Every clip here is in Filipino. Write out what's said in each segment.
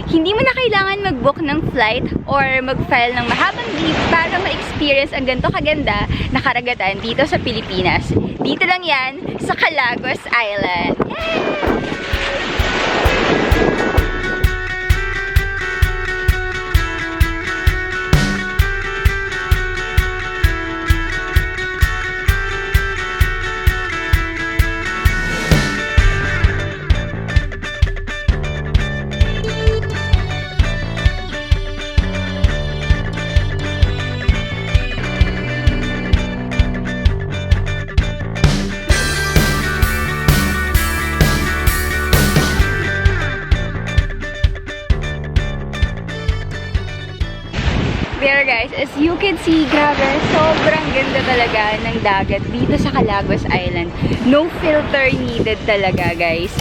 Hindi mo na kailangan mag-book ng flight or mag-file ng mahabang leave para ma-experience ang ganito kaganda na karagatan dito sa Pilipinas. Dito lang yan sa Calagos Island. Yay! There guys, as you can see, grabe, sobrang ganda talaga ng dagat dito sa Calagos Island. No filter needed talaga guys.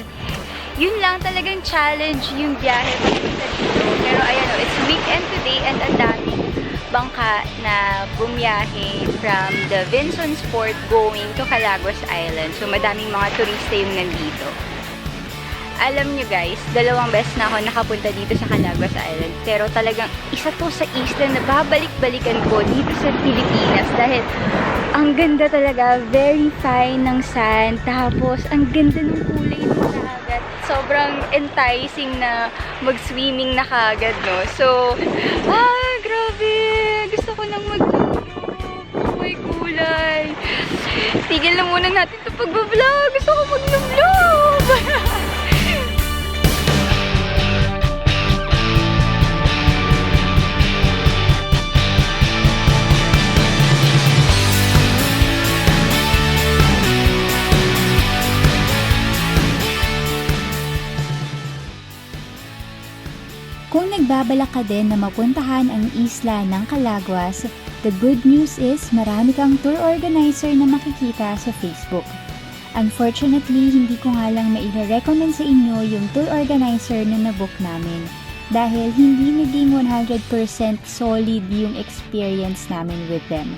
Yun lang talagang challenge yung biyahe papunta dito. Pero ayan o, it's weekend today and ang daming bangka na bumiyahe from the Vinson's Port going to Calagos Island. So madaming mga turista yung nandito. Alam nyo guys, 2 beses na ako nakapunta dito sa Calagos Island. Pero talagang isa to sa isla na babalik-balikan ko dito sa Pilipinas. Dahil ang ganda talaga, very fine ng sand. Tapos ang ganda ng kulay ng dagat. Sobrang enticing na mag-swimming na kagad, no? So, grabe! Gusto ko nang mag-vlog. May kulay. Tigil na muna natin ito pag-vlog. Gusto ko mag-vlog! Kung nagbabalak ka din na mapuntahan ang isla ng Calaguas, the good news is marami kang tour organizer na makikita sa Facebook. Unfortunately, hindi ko nga lang maire-recommend sa inyo yung tour organizer na nabook namin dahil hindi naging 100% solid yung experience namin with them.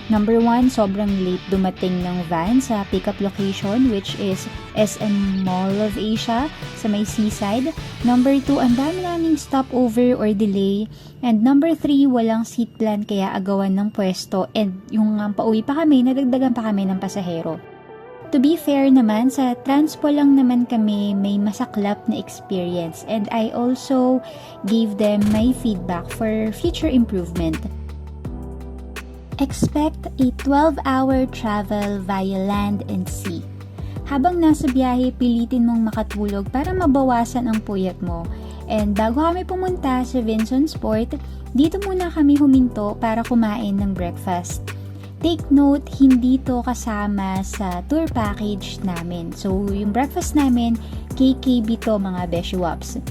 Number 1, sobrang late dumating ng van sa pickup location which is SM Mall of Asia sa may seaside. Number 2, ang dami naming stopover or delay. And number 3, walang seat plan kaya agawan ng pwesto. And yung pauwi pa kami, nadagdagan pa kami ng pasahero. To be fair naman, sa transpo lang naman kami may masaklap na experience. And I also gave them my feedback for future improvement. Expect a 12-hour travel via land and sea. Habang nasa biyahe, pilitin mong makatulog para mabawasan ang puyat mo. And bago kami pumunta sa Vinson's Port, dito muna kami huminto para kumain ng breakfast. Take note, hindi to kasama sa tour package namin. So, yung breakfast namin, KKB to mga beshiwaps.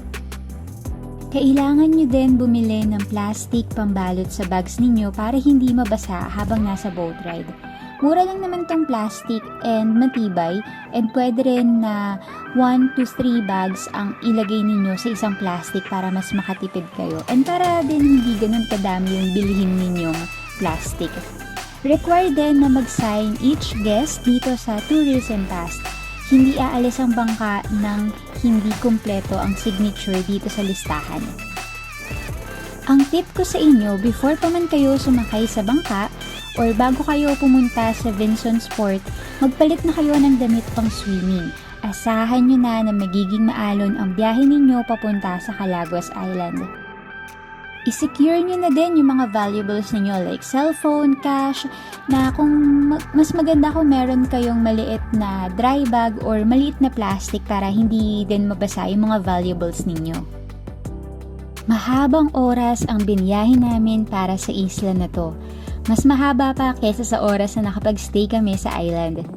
Kailangan nyo din bumili ng plastic pambalot sa bags ninyo para hindi mabasa habang nasa boat ride. Mura lang naman tong plastic and matibay and pwede rin na 1 to 3 bags ang ilagay ninyo sa isang plastic para mas makatipid kayo and para din hindi ganun kadami yung bilhin ninyong plastic. Required din na mag-sign each guest dito sa tourism pass. Hindi aalis ang bangka ng hindi kumpleto ang signature dito sa listahan. Ang tip ko sa inyo, before pa man kayo sumakay sa bangka or bago kayo pumunta sa Vinson's Port, magpalit na kayo ng damit pang swimming. Asahan nyo na magiging maalon ang biyahe ninyo papunta sa Calagos Island. I-secure nyo na din yung mga valuables ninyo like cellphone, cash, na kung mas maganda kung meron kayong maliit na dry bag or maliit na plastic para hindi din mabasa yung mga valuables ninyo. Mahabang oras ang biniyahe namin para sa isla na to. Mas mahaba pa kesa sa oras na nakapag-stay kami sa island.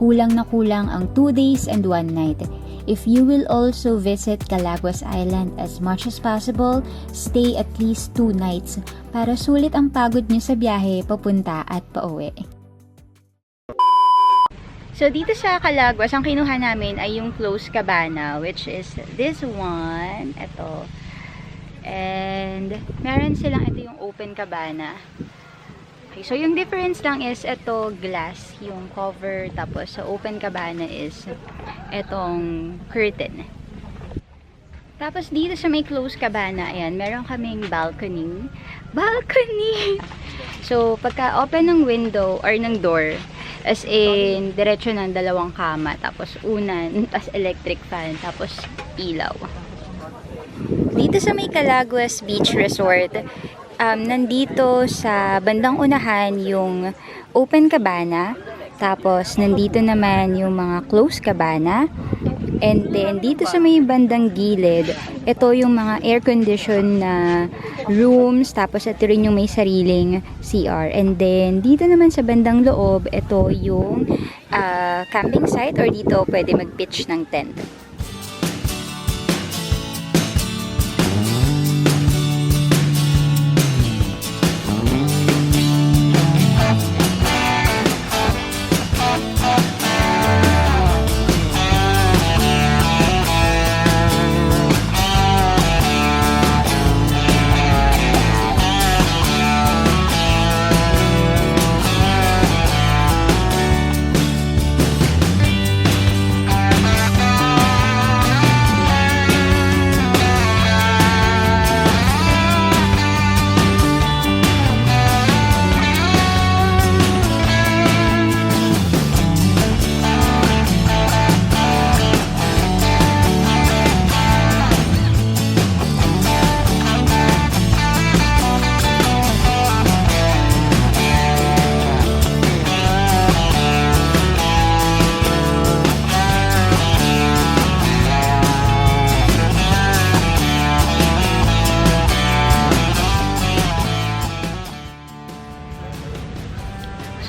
Kulang na kulang ang 2 days and 1 night. If you will also visit Calagos Island as much as possible, stay at least 2 nights para sulit ang pagod nyo sa biyahe papunta at pauwi. So, dito sa Calagos, ang kinuha namin ay yung closed cabana, which is this one. Ito. And, meron silang ito yung open cabana. Okay, so yung difference lang is ito glass, yung cover, tapos sa open cabana is itong curtain. Tapos dito sa may close cabana, ayan, meron kaming balcony. Balcony! So, pagka open ng window or ng door, as in, diretso ng dalawang kama, tapos unan, tapos electric fan, tapos ilaw. Dito sa may Calaguas Beach Resort, nandito sa bandang unahan yung open cabana, tapos nandito naman yung mga close cabana, and then dito sa may bandang gilid, ito yung mga air condition na rooms, tapos ito rin yung may sariling CR, and then dito naman sa bandang loob, ito yung camping site, or dito pwede mag-pitch ng tent.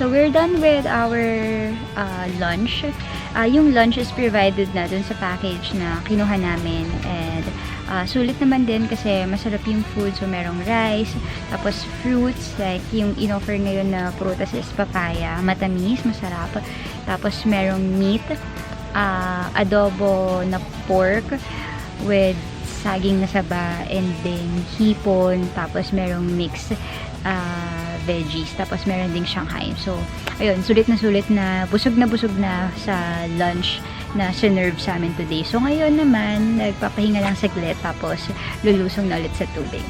So, we're done with our lunch. Yung lunch is provided na dun sa package na kinuha namin. And sulit naman din kasi masarap yung food. So, merong rice, tapos fruits, like yung in-offer ngayon na prutas is papaya. Matamis, masarap. Tapos, merong meat, adobo na pork with saging na saba, and then hipon, tapos merong mix veggies, tapos meron ding Shanghai. So, ayun, sulit na busog na sa lunch na sinerve sa amin today. So, ngayon naman, nagpapahinga lang saglit, tapos lulusong na ulit sa tubig.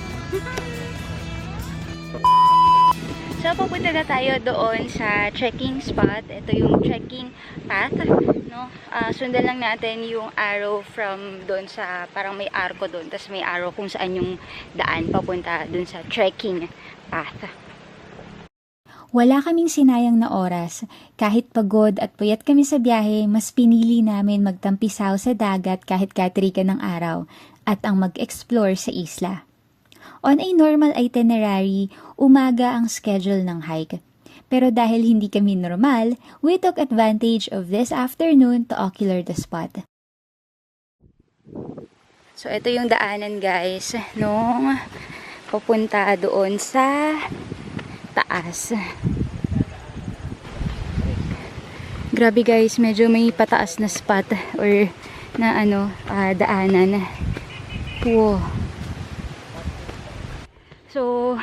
So, pupunta na tayo doon sa trekking spot. Ito yung trekking path, no? Sundan lang natin yung arrow from doon sa, parang may arko doon, tapos may arrow kung saan yung daan papunta doon sa trekking path. Wala kaming sinayang na oras. Kahit pagod at puyat kami sa biyahe, mas pinili namin magtampisaw sa dagat kahit katrikan ng araw at ang mag-explore sa isla. On a normal itinerary, umaga ang schedule ng hike. Pero dahil hindi kami normal, we took advantage of this afternoon to ocular the spot. So, ito yung daanan, guys, nung papunta doon sa taas. Grabe, guys, medyo may pataas na spot or na daanan. Wow. So,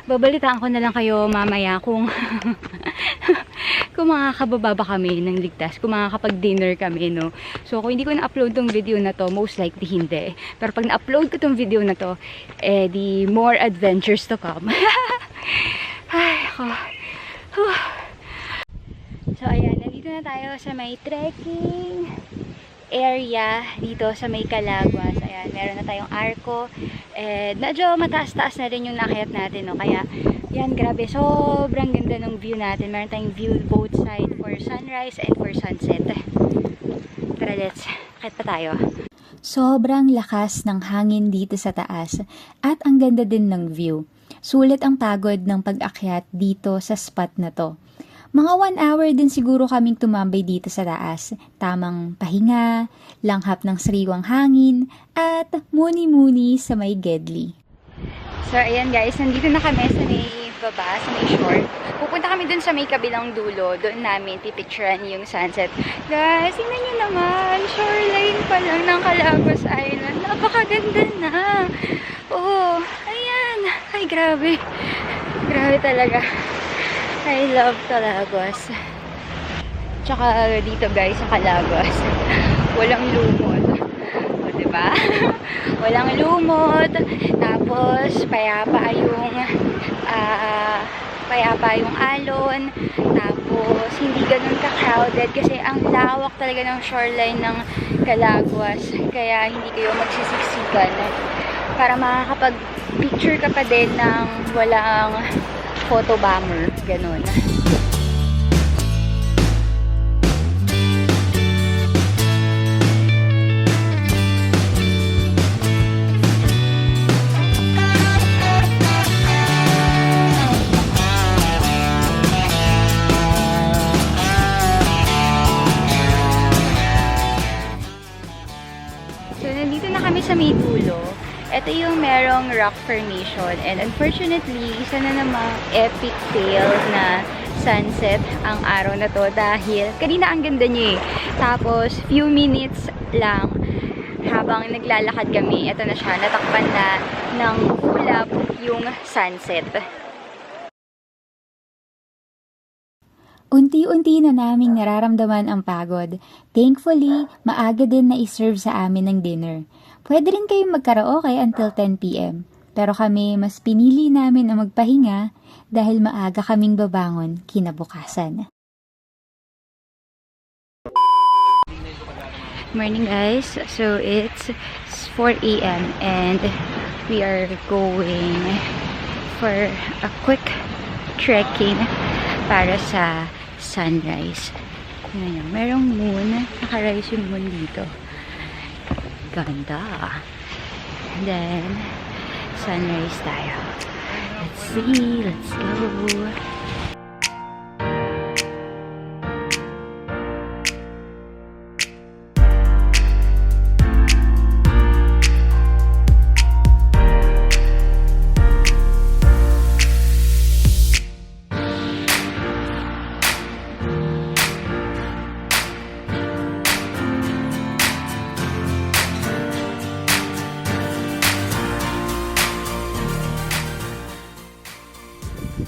babalitaan ko na lang kayo mamaya kung kung makakababa ba kami ng ligtas, kung makakapag-dinner kami, no? So, kung hindi ko na-upload tong video na to, most likely hindi. Pero pag na-upload ko tong video na to, di more adventures to come. Ay, ako. So, ayan, nandito na tayo sa may trekking area dito sa may Calaguas. Ayan, meron na tayong arko. And medyo mataas-taas na rin yung nakayat natin, no? Kaya, yan, grabe. Sobrang ganda ng view natin. Meron tayong view both side for sunrise and for sunset. Tara, let's akit pa tayo. Sobrang lakas ng hangin dito sa taas at ang ganda din ng view. Sulit ang pagod ng pag-akyat dito sa spot na to. Mga 1 hour din siguro kaming tumambay dito sa taas. Tamang pahinga, langhap ng sariwang hangin, at muni-muni sa may Gedli. So, ayan guys, nandito na kami sa may baba, sa may shore. Pupunta kami dun sa may kabilang dulo. Doon namin pipicturean yung sunset. Guys, tingnan nyo naman. Shoreline pa lang ng Calaguas Island. Napakaganda na. Oh, ayan. Ay, grabe. Grabe talaga. I love Calaguas. Tsaka dito guys sa Calaguas, walang lumot. O, diba? ba? Walang lumot, tapos payapa yung alon, tapos hindi ganun ka-crowded kasi ang lawak talaga ng shoreline ng Calaguas, kaya hindi kayo magsisiksikan para makakapag-picture ka pa din ng walang photo bomber, ganun. So, nandito na kami sa may dulo. Ito yung merong rock formation. And unfortunately, isa na namang epic fail na sunset ang araw na to dahil kanina ang ganda niya eh. Tapos, few minutes lang habang naglalakad kami, ito na siya, natakpan na ng ulap yung sunset. Unti-unti na naming nararamdaman ang pagod. Thankfully, maaga din na iserve sa amin ng dinner. Pwede rin kayong magkaraoke until 10 p.m. Pero kami, mas pinili namin na magpahinga dahil maaga kaming babangon kinabukasan. Morning guys, so it's 4 a.m. and we are going for a quick trekking para sa sunrise. Ngayon, merong moon, naka-rise yung moon dito. Ganda. And then sunrise tayo. Let's see, let's go.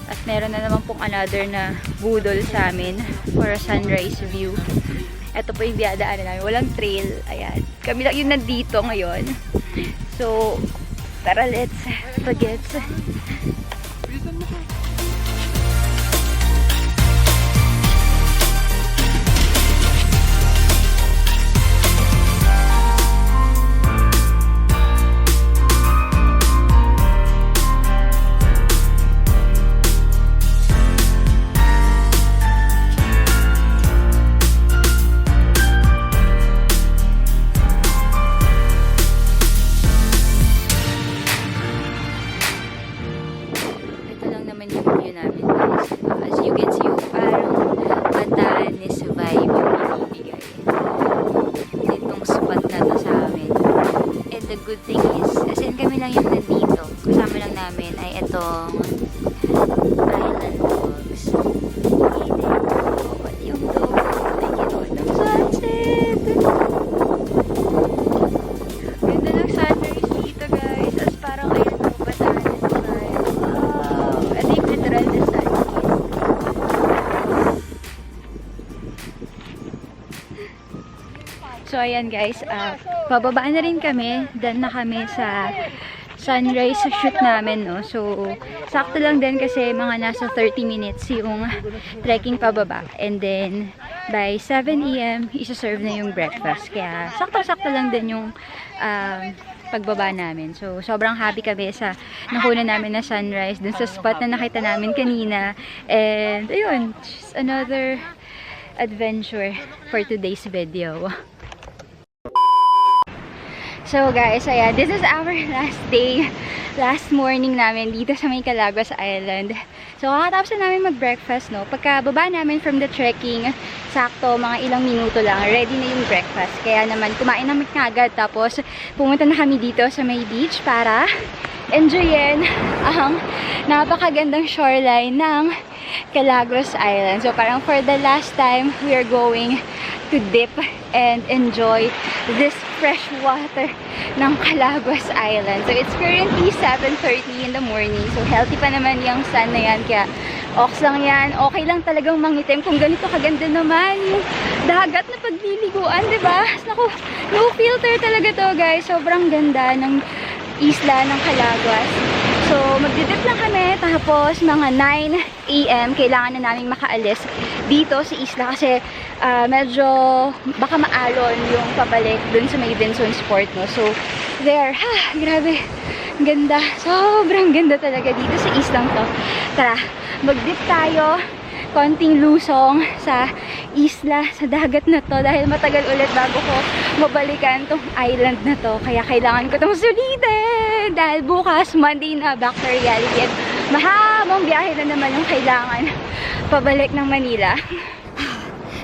At meron na naman pong another na budol sa amin for a sunrise view. Ito po yung biyadaanan namin. Walang trail. Ayan. Kami lang yung nandito ngayon. So, tara, let's bagets. Good thing is, as in kami lang yung nandito. Kasama lang namin ay itong island dogs. Pati yung dog. Nakikita ng sunset. Ganda ng sunrise dito guys. As parang ayun ang Batanes vibe. Wow! Ito yung literal na sunset. So ayan guys, pababaan na rin kami. Done na kami sa sunrise shoot namin, no? So, sakto lang din kasi mga nasa 30 minutes yung trekking pababa. And then, by 7 a.m., isa-serve na yung breakfast. Kaya, sakto-sakto lang din yung pagbaba namin. So, sobrang happy kami sa nakuna namin na sunrise dun sa spot na nakita namin kanina. And, ayun, just another adventure for today's video. So guys, ayan, this is our last day, last morning namin dito sa may Calaguas Island. So kakatapos na namin mag-breakfast, no? Pagka baba namin from the trekking, sakto mga ilang minuto lang, ready na yung breakfast. Kaya naman kumain namin agad, tapos pumunta na kami dito sa may beach para enjoyin ang napakagandang shoreline ng Calaguas Island. So parang for the last time, we are going to dip and enjoy this fresh water ng Calaguas Island. So it's currently 7:30 in the morning. So healthy pa naman yung sun na yan. Kaya ox lang yan. Okay lang talagang mangitim kung ganito kaganda naman yung dagat na pagliliguan, diba? Naku, no filter talaga to, guys. Sobrang ganda ng isla ng Calaguas. So, magdidip lang kami, tapos mga 9 AM, kailangan na namin makaalis dito sa isla kasi medyo baka maalon yung pabalik dun sa may Vinson's Port, no? So, there, grabe, ganda, sobrang ganda talaga dito sa islang to. Tara, magdip tayo, konting lusong sa isla, sa dagat na to dahil matagal ulit bago ko mabalikan tong island na to. Kaya kailangan ko itong sulitin dahil bukas, Monday na, back to reality. At mahabang biyahe na naman yung kailangan pabalik ng Manila.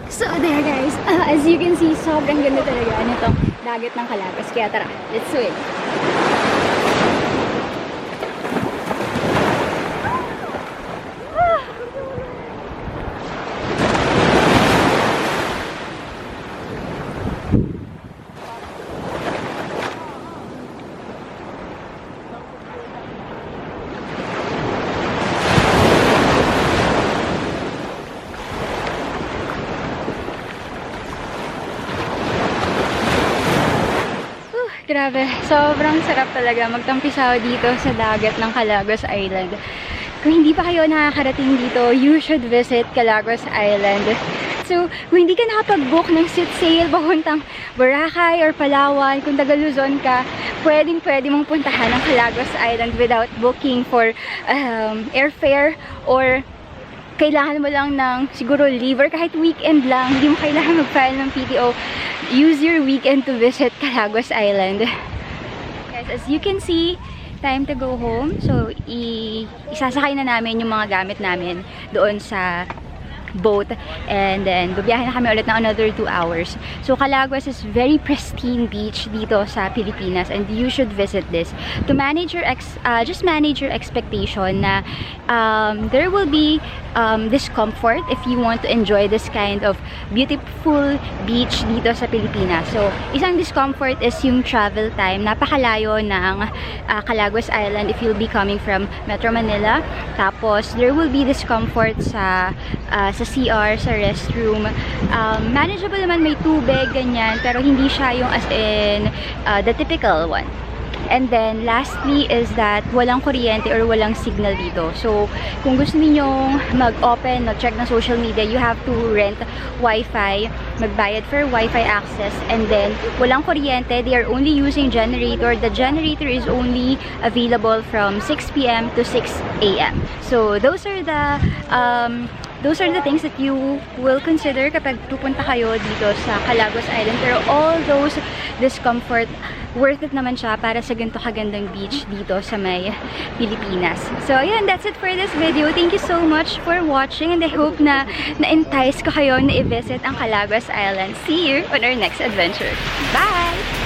So there, guys, as you can see, sobrang ganda talaga nitong dagat ng Calaguas. Kaya tara, let's swim. Grabe, sobrang sarap talaga magtampisaw dito sa dagat ng Calaguas Island. Kung hindi pa kayo nakakarating dito, you should visit Calaguas Island. So, kung hindi ka nakapag-book ng sit sail papuntang Boracay or Palawan, kung taga Luzon ka, pwede mong puntahan ang Calaguas Island without booking for airfare or kailangan mo lang ng siguro leave or kahit weekend lang, hindi mo kailangan mag-file ng PTO. Use your weekend to visit Calaguas Island. Guys, as you can see, time to go home. So, isasakay na namin yung mga gamit namin doon sa boat and then bubiyahe na kami ulit na another 2 hours. So Calaguas is very pristine beach dito sa Pilipinas and you should visit this. To manage your just manage your expectation na there will be discomfort if you want to enjoy this kind of beautiful beach dito sa Pilipinas. So isang discomfort is yung travel time. Napakalayo ng Calaguas Island if you'll be coming from Metro Manila. Tapos there will be discomfort sa CR, sa restroom. Manageable naman, may tubig, ganyan, pero hindi siya yung as in the typical one. And then, lastly is that walang kuryente or walang signal dito. So, kung gusto ninyong mag-open, mag-check ng social media, you have to rent Wi-Fi, magbayad for Wi-Fi access, and then, walang kuryente, they are only using generator. The generator is only available from 6 PM to 6 AM. So, those are the things that you will consider kapag pupunta kayo dito sa Calaguas Island. Pero all those discomfort, worth it naman siya para sa ganito kagandang beach dito sa may Pilipinas. So, ayan, that's it for this video. Thank you so much for watching and I hope na na-entice ko kayo na i-visit ang Calaguas Island. See you on our next adventure. Bye!